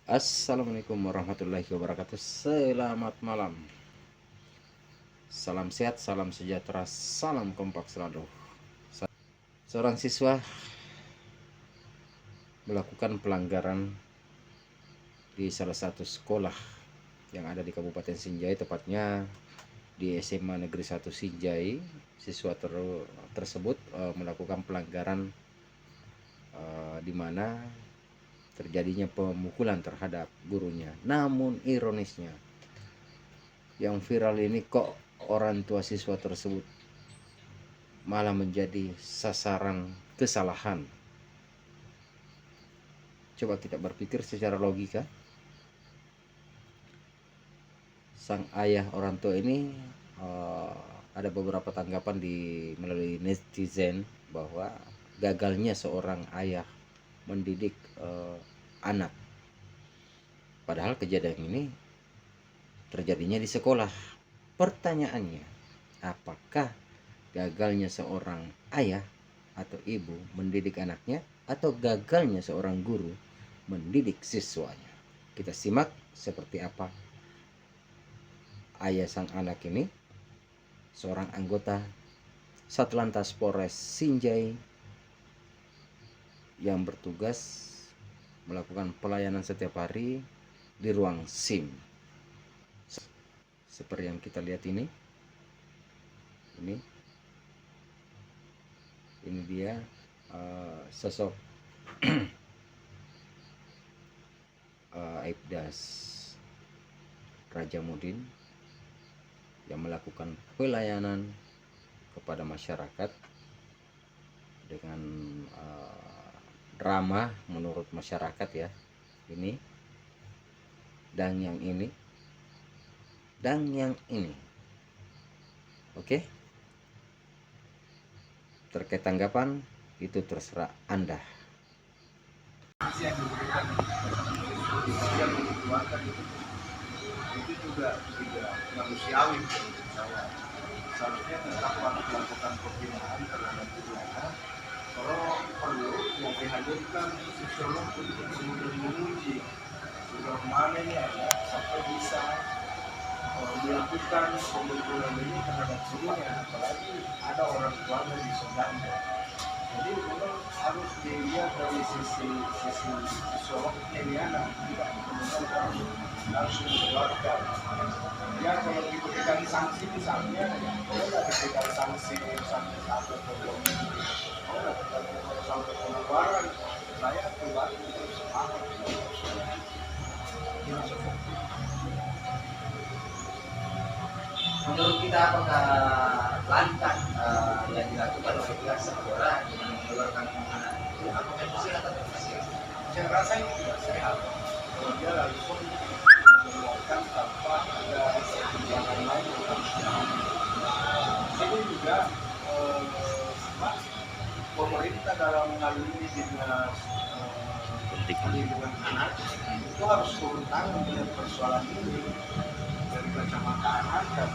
Assalamualaikum warahmatullahi wabarakatuh. Selamat malam. Salam sehat, salam sejahtera, salam kompak selalu. Seorang siswa melakukan pelanggaran di salah satu sekolah yang ada di Kabupaten Sinjai, tepatnya di SMA Negeri 1 Sinjai. Siswa tersebut melakukan pelanggaran di mana terjadinya pemukulan terhadap gurunya. Namun ironisnya, yang viral ini kok orang tua siswa tersebut malah menjadi sasaran kesalahan. Coba kita berpikir secara logika. Sang ayah orang tua ini ada beberapa tanggapan melalui netizen bahwa gagalnya seorang ayah mendidik anak. Padahal kejadian ini terjadinya di sekolah. Pertanyaannya, apakah gagalnya seorang ayah atau ibu mendidik anaknya, atau gagalnya seorang guru mendidik siswanya? Kita simak seperti apa ayah sang anak ini, seorang anggota Satlantas Polres Sinjai yang bertugas melakukan pelayanan setiap hari di ruang SIM. Seperti yang kita lihat ini dia sosok Aibdas Rajamudin yang melakukan pelayanan kepada masyarakat dengan ramah menurut masyarakat ya. Ini dan yang ini dan yang ini. Oke, terkait tanggapan itu terserah Anda. Yang diberikan yang dikeluarkan itu juga tidak manusiawi menurut saya. Seharusnya tetap melakukan pembinaan terhadap pidana. Kalau perlu yang dihadirkan psikolog untuk kemudian menguji sejauh mana ini ada sampai bisa dilakukan pemukulan ini terhadap gurunya, apalagi ada orang tuanya di sebelahnya. Jadi memang harus dilihat dari sisi psikolognya di anak, tidak kemudian harus dikeluarkan. Ya kalau diberikan sanksi misalnya, boleh diberikan sanksi sampai satu tahun, sampai pengeluaran. Saya pribadi sepakat. Menurut kita apakah langkah yang dilakukan oleh pihak sekolah dengan mengeluarkan anak itu apakah itu sehat atau tidak sehat? Saya rasa itu tidak sehat. Kalau dia langsung mengeluarkan tanpa ada pertimbangan lain yang harus diambil. Ini juga pemerintah dalam hal ini dinas perlindungan anak itu harus turun tangan melihat persoalan ini dari kacamata anak dan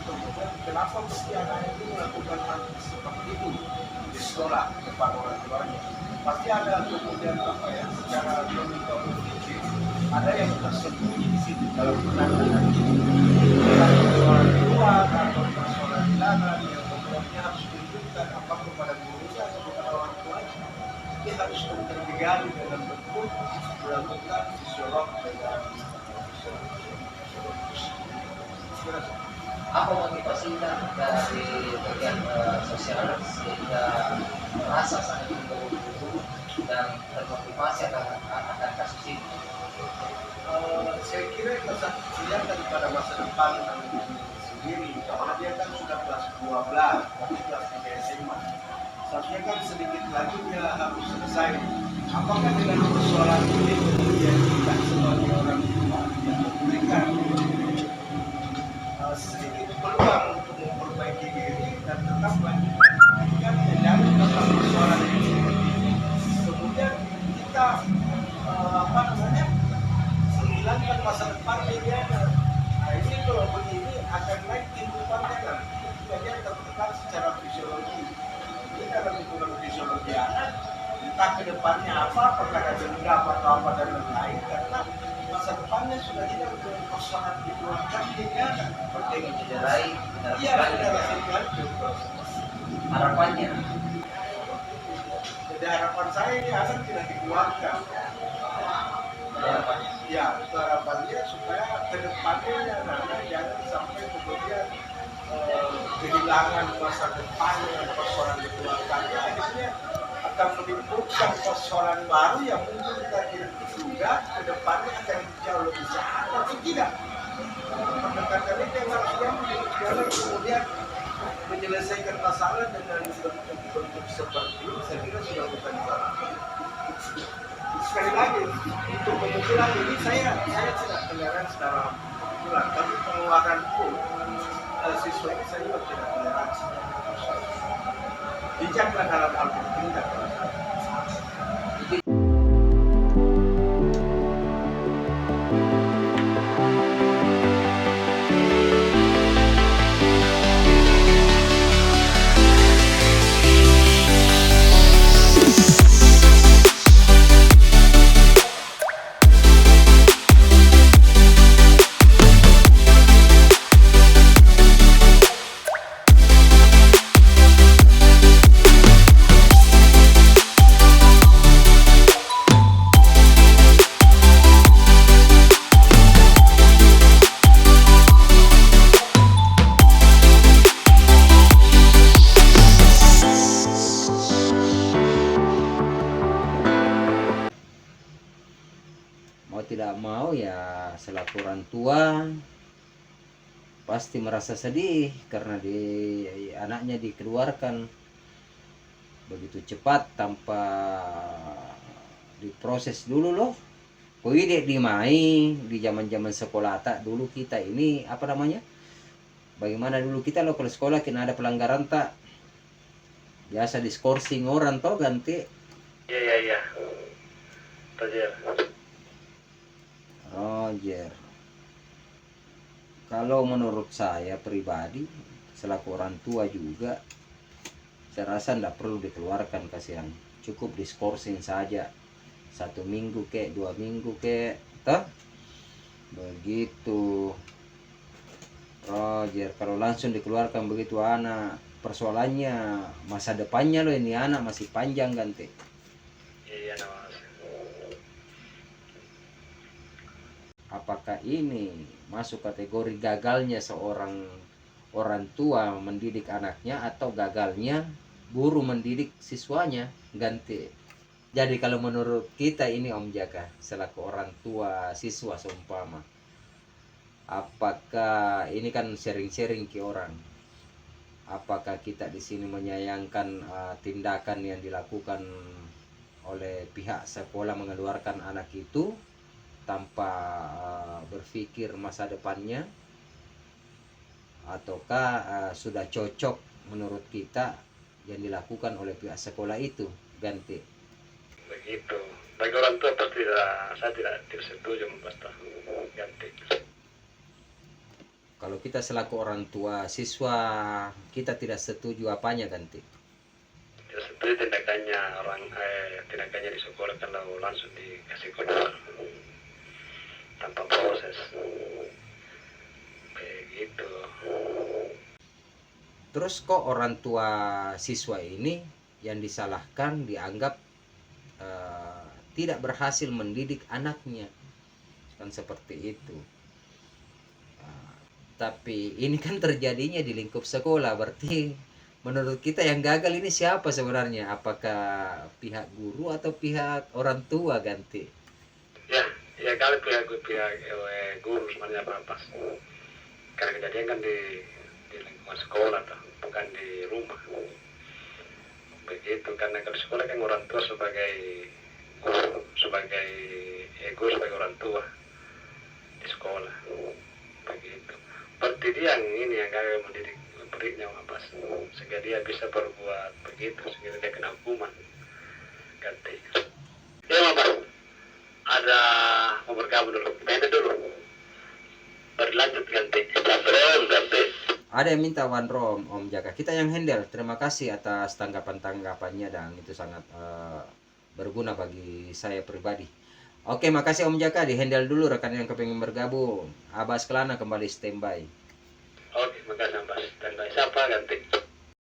kemudian kenapa mesti anak itu melakukan hal seperti itu di sekolah depan orang tuanya. Pasti ada kemudian secara logika berpikir ada yang tersembunyi di situ dalam penanganan ini. Persoalan luar atau persoalan dalam yang kemudian harus ditunjukkan apa kepada gurunya atau kepada orang tuanya. Ini harus kemudian digali dengan bentuk melakukan psikolog dengan Apa motivasi dari bagian sosial sehingga merasa sangat mendukung dan termotivasi akan kasus ini? Saya kira itu sangat dilihat daripada masa depan sendiri, karena dia kan sudah kelas 12, tapi kelas 3 SMA. Seharusnya kan sedikit lagi dia harus selesai. Apakah dengan persoalan ini kemudian kita sebagai orang tua yang memberikan sedikit peluang untuk memperbaiki diri dan tetap melanjutkan menjadi tentang persoalan ini. Kemudian kita menghilangkan masa depan dia. Nah ini kalau begini akan naik kehidupannya kan. Jika dia tertekan secara fisiologi. Ini dalam hitungan fisiologi anak, entah ke depannya apa, apakah ada dendam atau apa dan lain-lain, karena sudah tidak untuk persoalan dikeluarkan dia seperti mencederai iya federasi lanjut. harapannya. Jadi harapan saya ini anak tidak dikeluarkan. Harapannya. Ya, itu harapannya supaya kedepannya anak-anak jangan sampai kemudian kehilangan masa depan dengan persoalan dikeluarkannya, akhirnya akan menimbulkan persoalan baru yang mungkin kita tidak duga kedepannya akan jauh lebih jahat atau tidak. Pendekatan ini yang harus diambil, jangan kemudian menyelesaikan masalah dengan bentuk seperti ini, saya kira sudah bukan salah. Sekali lagi, untuk kebetulan ini saya tidak toleran secara kebetulan, tapi pengeluaran pun siswa ini saya juga tidak toleransi. Bijaklah dalam hal bertindak. Mau tidak mau ya selaku orang tua pasti merasa sedih karena anaknya dikeluarkan begitu cepat tanpa diproses dulu loh. Kui dek dimai di zaman sekolah tak dulu kita ini apa namanya? Bagaimana dulu kita lo kalau sekolah kena ada pelanggaran tak biasa diskorsing orang toh ganti. Iya. Roger. Kalau menurut saya pribadi selaku orang tua juga saya rasa tidak perlu dikeluarkan kasihan, cukup diskorsing saja 1 minggu kek 2 minggu kek toh begitu. Roger, kalau langsung dikeluarkan begitu anak persoalannya masa depannya loh, ini anak masih panjang ganti. Iya, Mas. Apakah ini masuk kategori gagalnya seorang orang tua mendidik anaknya atau gagalnya guru mendidik siswanya ganti. Jadi kalau menurut kita ini Om Jaka selaku orang tua siswa seumpama, apakah ini kan sharing-sharing ke orang, apakah kita di sini menyayangkan tindakan yang dilakukan oleh pihak sekolah mengeluarkan anak itu tanpa berpikir masa depannya, ataukah sudah cocok menurut kita yang dilakukan oleh pihak sekolah itu ganti. Begitu. Bagi orang tua pasti saya tidak setuju membahas ganti. Kalau kita selaku orang tua siswa kita tidak setuju apanya ganti? Tidak setuju tindakannya di sekolah kalau langsung dikasih keluar tanpa proses. Begitu. Terus kok orang tua siswa ini yang disalahkan dianggap tidak berhasil mendidik anaknya kan seperti itu. Tapi ini kan terjadinya di lingkup sekolah, berarti menurut kita yang gagal ini siapa sebenarnya? Apakah pihak guru atau pihak orang tua ganti? Ya kalau pihak guru sebenarnya pas. Karena kejadian kan di lingkungan sekolah tuh, bukan di rumah. Begitu, karena kalau sekolah kan orang tua sebagai guru, sebagai orang tua di sekolah. Begitu. Berarti dia yang gagal mendidik muridnya pas, sehingga dia bisa berbuat begitu, sehingga dia kena hukuman. Ganti. Ya Pak, ada mau bergabung dulu, pendek dulu. Berlanjut ganti. Ada yang minta one room Om Jaka, kita yang handle. Terima kasih atas tanggapan-tanggapannya dan itu sangat berguna bagi saya pribadi. Oke, makasih Om Jaka. Di-handle dulu rekan yang kepengen bergabung. Abbas Kelana kembali standby. Oke, makasih Mas. Standby. Siapa ganti?